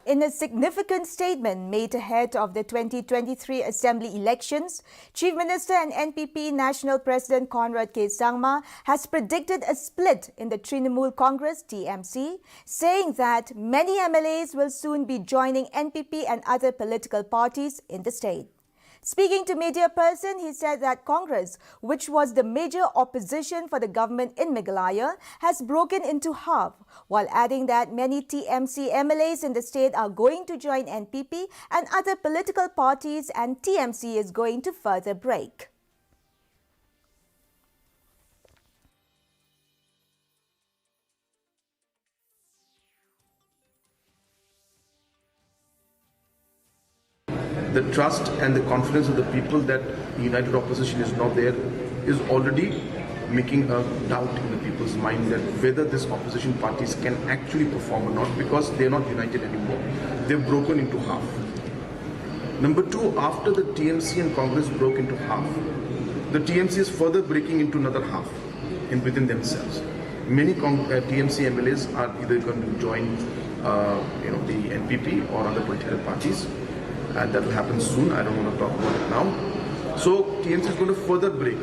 In a significant statement made ahead of the 2023 Assembly elections, Chief Minister and NPP National President Conrad Sangma has predicted a split in the Trinamool Congress (TMC), saying that many MLAs will soon be joining NPP and other political parties in the state. Speaking to media person, he said that Congress, which was the major opposition for the government in Meghalaya, has broken into half, while adding that many TMC MLAs in the state are going to join NPP and other political parties, and TMC is going to further break. The trust and the confidence of the people that the united opposition is not there is already making a doubt in the people's mind that whether this opposition parties can actually perform or not, because they are not united anymore. They've broken into half. Number two, after the TMC and Congress broke into half, the TMC is further breaking into another half within themselves. Many TMC MLAs are either going to join the NPP or other political parties. And that will happen soon. I don't want to talk about it now. So TMC is going to further break.